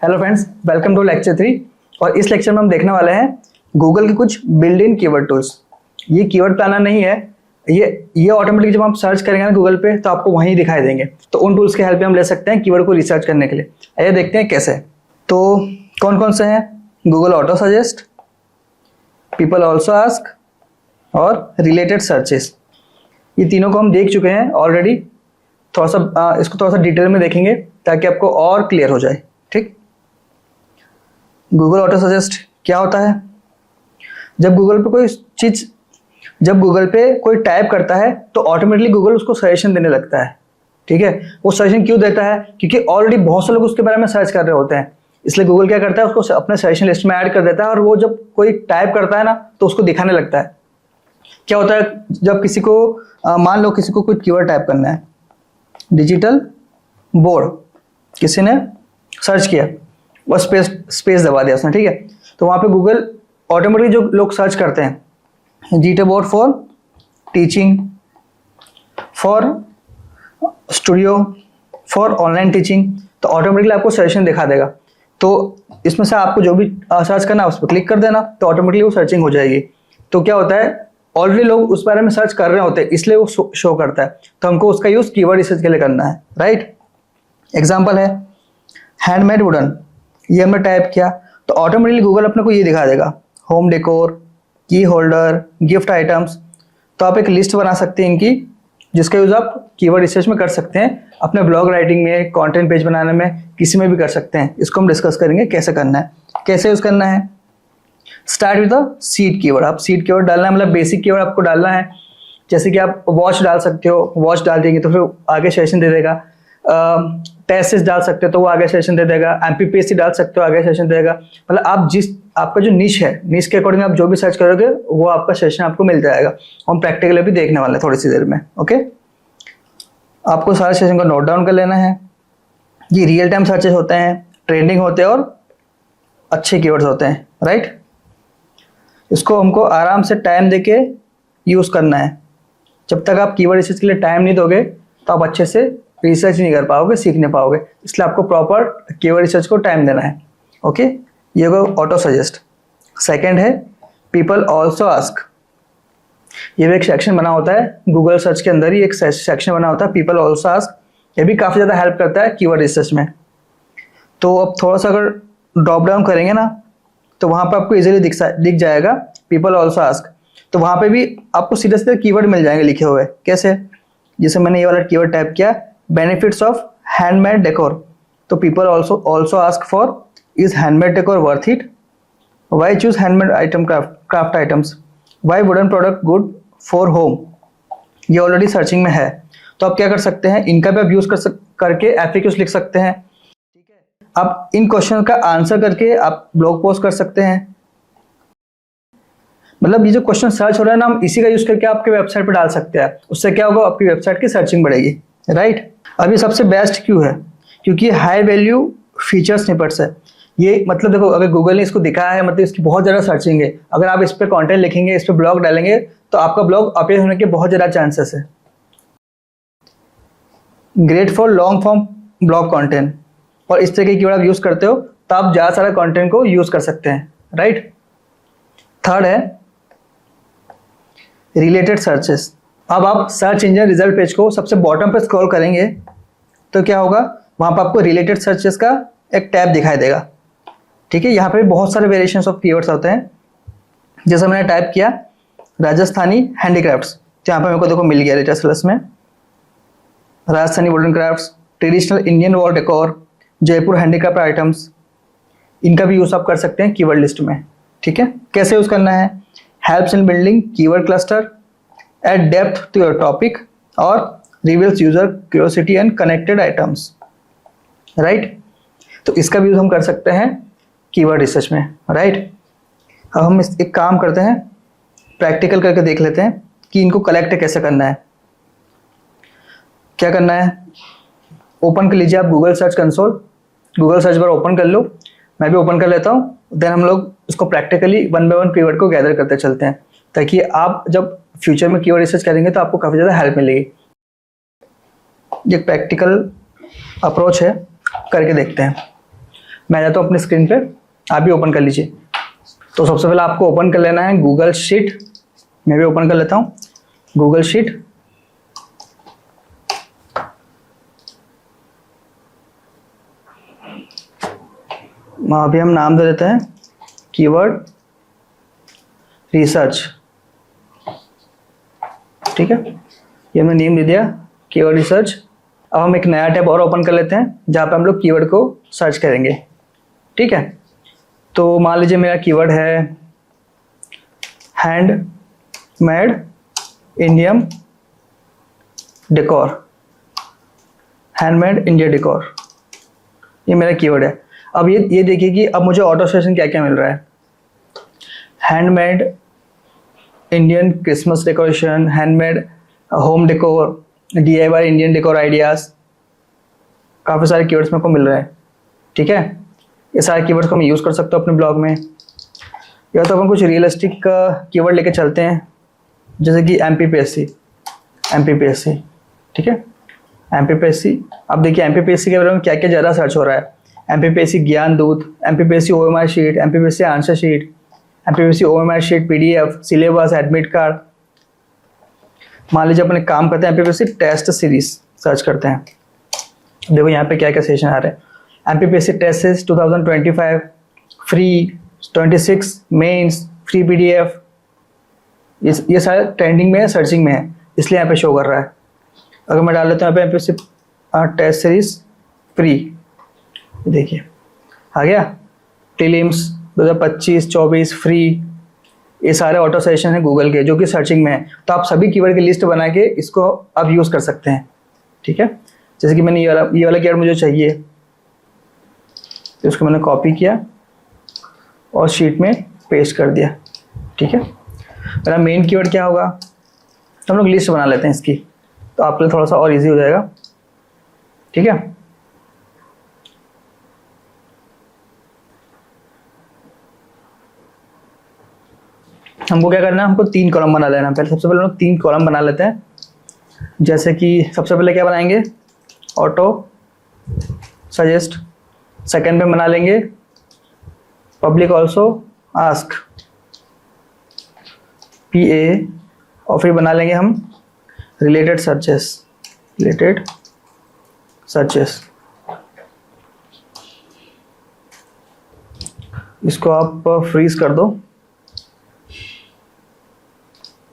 Hello friends, welcome to lecture 3। और इस lecture में हम देखने वाले हैं गूगल के कुछ बिल्ड इन कीवर्ड टूल्स। ये कीवर्ड प्लानर नहीं है, ये ऑटोमेटिक जब आप सर्च करेंगे ना गूगल पे तो आपको वहीं दिखाई देंगे। तो उन टूल्स की हेल्प हम ले सकते हैं कीवर्ड को रिसर्च करने के लिए। आइए देखते हैं कैसे। तो कौन कौन से हैं? Google auto suggest, people also ask और रिलेटेड सर्चेस। ये तीनों को हम देख चुके हैं ऑलरेडी। इसको थोड़ा सा डिटेल में देखेंगे ताकि आपको और क्लियर हो जाए। ठीक, गूगल ऑटो सजेस्ट क्या होता है? जब गूगल पे कोई टाइप करता है तो ऑटोमेटिकली गूगल उसको सजेशन देने लगता है। ठीक है, वो सजेशन क्यों देता है? क्योंकि ऑलरेडी बहुत से लोग उसके बारे में सर्च कर रहे होते हैं, इसलिए गूगल क्या करता है, उसको अपने सजेशन लिस्ट में ऐड कर देता है। और वो जब कोई टाइप करता है ना तो उसको दिखाने लगता है। क्या होता है, जब किसी को मान लो किसी को कोई कीवर्ड टाइप करना है, डिजिटल बोर्ड, किसी ने सर्च किया, वो स्पेस दबा दिया उसने। ठीक है, तो वहां पे गूगल ऑटोमेटिक जो लोग सर्च करते हैं, digital board for teaching, for studio, for online teaching, तो ऑटोमेटिकली आपको सजेशन दिखा देगा। तो इसमें से आपको जो भी सर्च करना है उस पर क्लिक कर देना, तो ऑटोमेटिकली वो सर्चिंग हो जाएगी। तो क्या होता है, ऑलरेडी लोग उस बारे में सर्च कर रहे होते हैं, इसलिए वो शो करता है। तो हमको उसका यूज कीवर्ड रिसर्च के लिए करना है। राइट, एग्जाम्पल है हैंडमेड वुडन। ये हमने टाइप किया तो ऑटोमेटिकली गूगल अपने को ये दिखा देगा, होम डेकोर, की होल्डर, गिफ्ट आइटम्स। तो आप एक लिस्ट बना सकते हैं इनकी, जिसका यूज आप कीवर्ड रिसर्च में कर सकते हैं, अपने ब्लॉग राइटिंग में, कंटेंट पेज बनाने में, किसी में भी कर सकते हैं। इसको हम डिस्कस करेंगे कैसे करना है, कैसे यूज करना है। Start with the seed keyword. आप सीड कीवर्ड डालना है, मतलब बेसिक कीवर्ड आपको डालना है। जैसे कि आप वॉच डाल सकते हो, वॉच डाल देंगे तो फिर आगे सेशन दे देगा। टेस्ट डाल सकते हो तो वो आगे सेशन दे देगा। एमपीपीएससी डाल सकते हो, आगे सेशन देगा। मतलब आप आपका जो निश है, निश के अकॉर्डिंग आप जो भी सर्च करोगे वो आपका सेशन आपको मिल जाएगा। हम प्रैक्टिकली भी देखने वाले हैं थोड़ी सी देर में। ओके, आपको सारे सेशन को नोट डाउन कर लेना है। ये रियल टाइम सर्चेस होते हैं, ट्रेंडिंग होते हैं और अच्छे कीवर्ड्स होते हैं। राइट, इसको हमको आराम से टाइम देके यूज करना है। जब तक आप कीवर्ड रिसर्च के लिए टाइम नहीं दोगे तो आप अच्छे से रिसर्च नहीं कर पाओगे, सीख नहीं पाओगे। इसलिए आपको प्रॉपर कीवर्ड रिसर्च को टाइम देना है। ओके, ये हो ऑटो सजेस्ट। सेकंड है पीपल ऑल्सो आस्क। ये भी एक सेक्शन बना होता है गूगल सर्च के अंदर ही, एक सेक्शन बना होता है पीपल ऑल्सो आस्क। ये भी काफ़ी ज़्यादा हेल्प करता है कीवर्ड रिसर्च में। तो अब थोड़ा सा अगर ड्रॉप डाउन करेंगे ना तो वहाँ पर आपको इजीली दिख जाएगा पीपल ऑल्सो आस्क। तो वहाँ पे भी आपको सीधे सीधे कीवर्ड मिल जाएंगे लिखे हुए। कैसे? जैसे मैंने ये वाला कीवर्ड टाइप किया, बेनिफिट्स ऑफ हैंडमेड डेकोर। तो people also ask for, is handmade decor worth it? Why choose handmade item craft items? Why wooden product good for home? ये ऑलरेडी सर्चिंग में है। तो आप क्या कर सकते हैं, इनका भी आप यूज करके एफएक्यूज लिख सकते हैं। ठीक है, आप इन क्वेश्चन का आंसर करके आप ब्लॉग पोस्ट कर सकते हैं। मतलब ये जो क्वेश्चन सर्च हो रहा है ना, हम इसी का यूज करके आपके वेबसाइट पे डाल सकते हैं। उससे क्या होगा, आपकी वेबसाइट की सर्चिंग बढ़ेगी। राइट, अब ये सबसे बेस्ट क्यों है? क्योंकि हाई वैल्यू फीचर स्निपेट्स है ये। मतलब देखो, अगर गूगल ने इसको दिखाया है मतलब इसकी बहुत ज़्यादा सर्चिंग है। अगर आप इस पर कॉन्टेंट लिखेंगे, इस पर ब्लॉग डालेंगे तो आपका ब्लॉग अपीयर होने के बहुत ज़्यादा चांसेस है। Great for long form blog content. और इस तरह की कीवर्ड आप यूज़ करते हो तो आप ज़्यादा सारा कॉन्टेंट को यूज़ कर सकते हैं। राइट, थर्ड है रिलेटेड सर्चेस। अब आप सर्च इंजन रिजल्ट पेज को सबसे बॉटम पे स्क्रॉल करेंगे तो क्या होगा, वहाँ पर आपको रिलेटेड सर्चेस का एक टैब दिखाई देगा। ठीक है, यहाँ पे बहुत सारे वेरिएशंस ऑफ कीवर्ड्स होते हैं। जैसे मैंने टाइप किया राजस्थानी हैंडीक्राफ्ट्स, तो यहाँ पे मेरे को देखो मिल गया लेटेस्ट लिस्ट में Rajasthani wooden crafts, traditional Indian wall decor, Jaipur handicraft items. इनका भी यूज आप कर सकते हैं कीवर्ड लिस्ट में। ठीक है, कैसे यूज करना है? Helps in building keyword cluster, add depth to your topic और reveals user curiosity and connected items. Right, तो इसका भी यूज हम कर सकते हैं कीवर्ड रिसर्च में। राइट, अब हम एक काम करते हैं, प्रैक्टिकल करके देख लेते हैं कि इनको कलेक्ट कैसे करना है। क्या करना है, ओपन कर लीजिए आप Google search console. Google search bar open कर लो, मैं भी ओपन कर लेता हूँ। देन हम लोग इसको practically one by one keyword को गैदर करते चलते हैं, ताकि आप जब फ्यूचर में कीवर्ड रिसर्च करेंगे तो आपको काफ़ी ज़्यादा हेल्प मिलेगी। ये प्रैक्टिकल अप्रोच है, करके देखते हैं। मैं जाता हूँ अपनी स्क्रीन पे, आप भी ओपन कर लीजिए। तो सबसे पहले आपको ओपन कर लेना है गूगल शीट। मैं भी ओपन कर लेता हूँ गूगल शीट। अभी हम नाम दे देते हैं कीवर्ड रिसर्च, ठीक है, ये हमने नेम दे दिया कीवर्ड रिसर्च। अब हम एक नया टैब और ओपन कर लेते हैं जहाँ पे हम लोग कीवर्ड को सर्च करेंगे, ठीक है। तो मान लीजिए मेरा कीवर्ड है handmade Indian decor, handmade India decor, ये मेरा कीवर्ड है। अब ये देखिए कि अब मुझे ऑटो सजेशन क्या क्या मिल रहा है। Handmade Indian Christmas decoration, handmade home decor, DIY Indian decor ideas, काफ़ी सारे कीवर्ड्स मेरे को मिल रहे हैं, ठीक है। ये सारे कीवर्ड्स को मैं यूज़ कर सकता हूँ अपने ब्लॉग में। या तो अपन कुछ रियलिस्टिक कीवर्ड लेके चलते हैं, जैसे कि MPPSC, ठीक है। MPPSC, अब देखिए MPPSC के बारे में क्या क्या ज़्यादा सर्च हो रहा है। MPPSC ज्ञान दूत, MPPSC OMR sheet, MPPSC answer sheet, MPPSC OMR sheet PDF, syllabus, admit card. मान लीजिए अपन एक काम करते हैं, MPPSC टेस्ट सीरीज सर्च करते हैं। देखो यहाँ पे क्या क्या सेशन आ रहे हैं। MPPSC test series 2025 free, 26 mains free PDF, ये सारे ट्रेंडिंग में है, सर्चिंग में है, इसलिए यहाँ पे शो कर रहा है। अगर मैं डाल लेता हूँ यहाँ पे MPPSC टेस्ट सीरीज फ्री, देखिए आ गया। टिलिम्स 2025-24 फ्री, ये सारे ऑटो सजेशन है गूगल के जो कि सर्चिंग में है। तो आप सभी कीवर्ड की लिस्ट बना के इसको आप यूज़ कर सकते हैं, ठीक है। जैसे कि मैंने ये वाला कीवर्ड मुझे चाहिए, तो इसको मैंने कॉपी किया और शीट में पेस्ट कर दिया, ठीक है। मेरा मेन कीवर्ड क्या होगा, तो हम लोग लिस्ट बना लेते हैं इसकी, तो आपके लिए थोड़ा सा और इजी हो जाएगा, ठीक है। हमको क्या करना है, हमको 3 कॉलम बना लेना है। पहले सबसे पहले हम लोग 3 कॉलम बना लेते हैं। जैसे कि सबसे पहले क्या बनाएंगे, ऑटो सजेस्ट। सेकंड में बना लेंगे पब्लिक ऑल्सो आस्क, PA, और फिर बना लेंगे हम रिलेटेड सर्चेस। इसको आप फ्रीज कर दो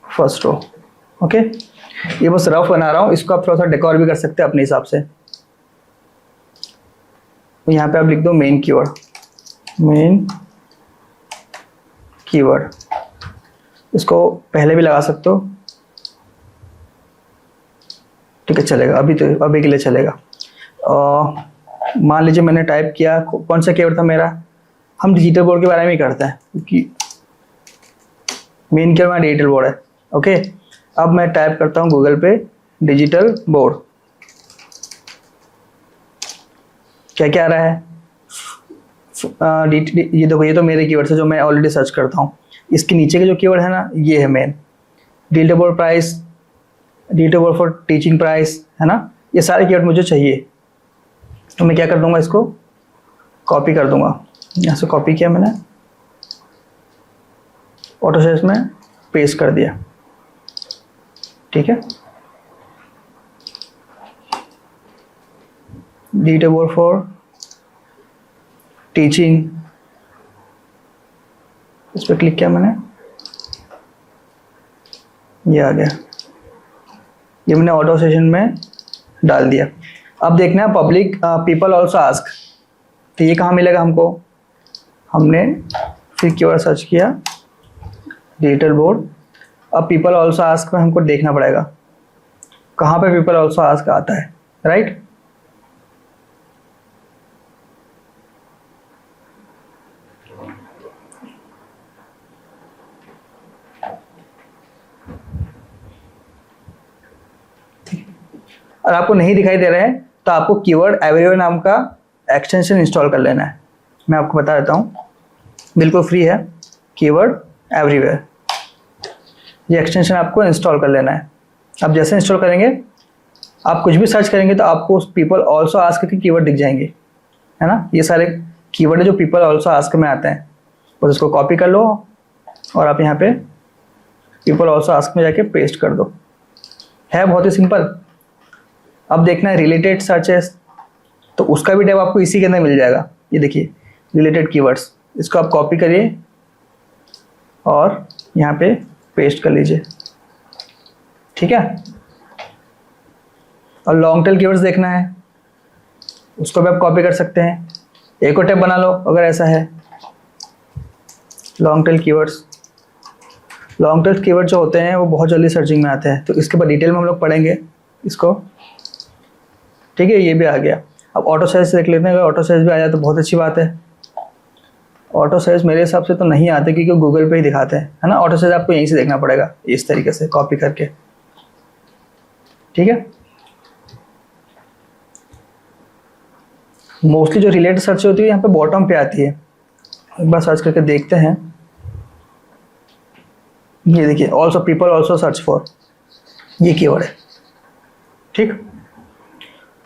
फर्स्ट रो, ओके। ये बस रफ बना रहा हूँ, इसको आप थोड़ा सा डेकोर भी कर सकते हैं अपने हिसाब से। यहाँ पे आप लिख दो मेन कीवर्ड, इसको पहले भी लगा सकते हो, ठीक है, चलेगा। अभी के लिए चलेगा। मान लीजिए मैंने टाइप किया, कौन सा कीवर्ड था मेरा, हम डिजिटल बोर्ड के बारे में ही करते हैं क्योंकि मेन कीवर्ड मेरा डिजिटल बोर्ड है, ओके। अब मैं टाइप करता हूँ गूगल पे डिजिटल बोर्ड, क्या क्या आ रहा है। ये देखो, ये तो मेरे कीवर्ड है जो मैं ऑलरेडी सर्च करता हूँ। इसके नीचे के जो कीवर्ड है ना, ये है main digital board price, digital board for teaching price, है ना। ये सारे कीवर्ड मुझे चाहिए, तो मैं क्या कर दूंगा, इसको कॉपी कर दूंगा। यहाँ से कॉपी किया मैंने, ऑटो सर्च में पेस्ट कर दिया, ठीक है। डिजिटल बोर्ड फॉर टीचिंग, इस पर क्लिक किया मैंने, ये आ गया, ये मैंने ऑटो सेशन में डाल दिया। अब देखना है पब्लिक पीपल ऑल्सो आस्क, तो ये कहाँ मिलेगा हमको, हमने फिर कीवर्ड सर्च किया डिजिटल बोर्ड। अब पीपल ऑल्सो आस्क में हमको देखना पड़ेगा कहाँ पे पीपल ऑल्सो आस्क आता है, राइट। और आपको नहीं दिखाई दे रहे हैं तो आपको कीवर्ड एवरीवेयर नाम का एक्सटेंशन इंस्टॉल कर लेना है। मैं आपको बता देता हूँ, बिल्कुल फ्री है कीवर्ड एवरीवेयर, ये एक्सटेंशन आपको इंस्टॉल कर लेना है। अब जैसे इंस्टॉल करेंगे, आप कुछ भी सर्च करेंगे तो आपको पीपल ऑल्सो आस्क के कीवर्ड दिख जाएंगे, है ना। ये सारे कीवर्ड है जो पीपल ऑल्सो आस्क में आता है, बस इसको कॉपी कर लो और आप यहाँ पे पीपल ऑल्सो आस्क में जाके पेस्ट कर दो। है बहुत ही सिंपल। अब देखना है रिलेटेड सर्चेस, तो उसका भी टैब आपको इसी के अंदर मिल जाएगा। ये देखिए रिलेटेड कीवर्ड्स, इसको आप कॉपी करिए और यहाँ पे पेस्ट कर लीजिए, ठीक है। और लॉन्ग टेल कीवर्ड्स देखना है, उसको भी आप कॉपी कर सकते हैं, एक और टैब बना लो अगर ऐसा है। Long tail keywords, long tail keyword जो होते हैं वो बहुत जल्दी सर्चिंग में आते हैं, तो इसके बाद डिटेल में हम लोग पढ़ेंगे इसको, ठीक है। ये भी आ गया। अब ऑटो सर्च देख लेते हैं, अगर ऑटो सर्च भी आ जाए तो बहुत अच्छी बात है। ऑटो सर्च मेरे हिसाब से तो नहीं आते क्योंकि गूगल पे ही दिखाते हैं, है ना। ऑटो सर्च आपको यहीं से देखना पड़ेगा इस तरीके से कॉपी करके, ठीक है। मोस्टली जो रिलेटेड सर्च होती है यहाँ पे बॉटम पे आती है, एक बार सर्च करके देखते हैं। ये देखिए also people also search for, ये कीवर्ड है, ठीक।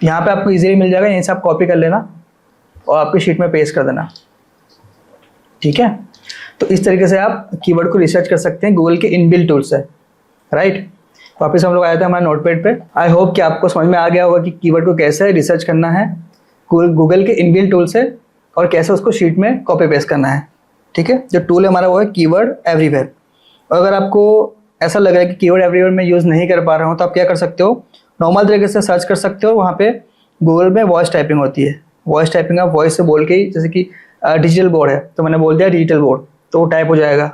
यहाँ पे आपको इजीली मिल जाएगा, यहीं से आप कॉपी कर लेना और आपकी शीट में पेस्ट कर देना, ठीक है। तो इस तरीके से आप कीवर्ड को रिसर्च कर सकते हैं गूगल के इनबिल्ट टूल से, राइट। वापस हम लोग आए थे हमारे नोटपैड पे। आई होप कि आपको समझ में आ गया होगा कि कीवर्ड को कैसे रिसर्च करना है गूगल के इनबिल्ट टूल से और कैसे उसको शीट में कॉपी पेस्ट करना है, ठीक है। जो टूल है हमारा वो है कीवर्ड एवरीवेयर। और अगर आपको ऐसा लग रहा है कि कीवर्ड एवरीवेयर में यूज़ नहीं कर पा रहा हूँ तो आप क्या कर सकते हो, नॉर्मल तरीके से सर्च कर सकते हो। वहाँ पे गूगल में वॉइस टाइपिंग होती है, वॉइस टाइपिंग आप वॉइस से बोल के ही, जैसे कि डिजिटल बोर्ड है तो मैंने बोल दिया डिजिटल बोर्ड तो वो टाइप हो जाएगा,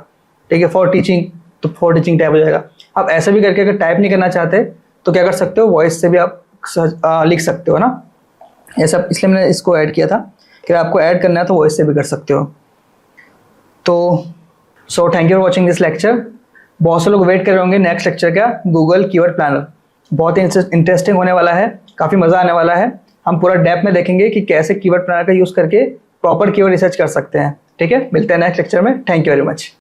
ठीक है। फॉर टीचिंग तो फॉर टीचिंग टाइप हो जाएगा। आप ऐसा भी करके अगर टाइप नहीं करना चाहते तो क्या कर सकते हो, वॉइस से भी आप लिख सकते हो ना, ऐसा। इसलिए मैंने इसको ऐड किया था कि आपको ऐड करना है तो वॉइस से भी कर सकते हो। तो thank you for watching this lecture. बहुत से लोग वेट कर रहे होंगे नेक्स्ट लेक्चर का, गूगल कीवर्ड प्लानर। बहुत ही इंटरेस्टिंग होने वाला है, काफ़ी मज़ा आने वाला है। हम पूरा डेप्थ में देखेंगे कि कैसे कीवर्ड प्लानर का यूज़ करके प्रॉपर कीवर्ड रिसर्च कर सकते हैं, ठीक है। मिलते हैं नेक्स्ट लेक्चर में। Thank you very much.